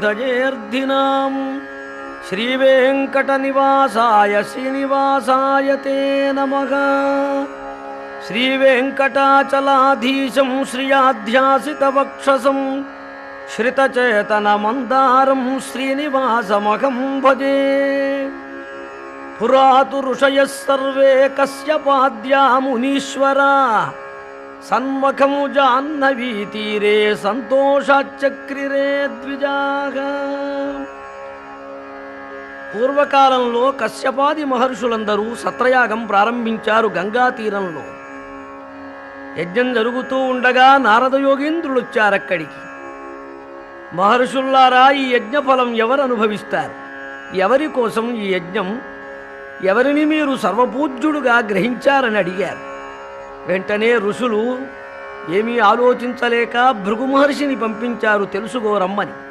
ధజేర్ధినాం శ్రీవేంకటనివాసాయ శ్రీనివాసాయ తే నమః. శ్రీవేంకటాచలాధీశం శ్రియాధ్యాసితవక్షసం శ్రితచేతనమందారం శ్రీనివాసమహం భజే. పురాతు ఋషయః సర్వే కశ్యపాద్యా మునీశ్వరా సన్ముఖము జాహ్నవీ తీరే సంతోషాచక్రిరే ద్విజాః. పూర్వకాలంలో కశ్యపాది మహర్షులందరూ సత్రయాగం ప్రారంభించారు గంగా తీరంలో. యజ్ఞం జరుగుతూ ఉండగా నారద యోగేంద్రులొచ్చారక్కడికి. మహర్షుల్లారా, ఈ యజ్ఞఫలం ఎవరు అనుభవిస్తారు? ఎవరి కోసం ఈ యజ్ఞం? ఎవరిని మీరు సర్వపూజ్యుడుగా గ్రహించారని అడిగారు. వెంటనే ఋషులు ఏమీ ఆలోచించలేక భృగు మహర్షిని పంపించారు తెలుసుకోరమ్మని.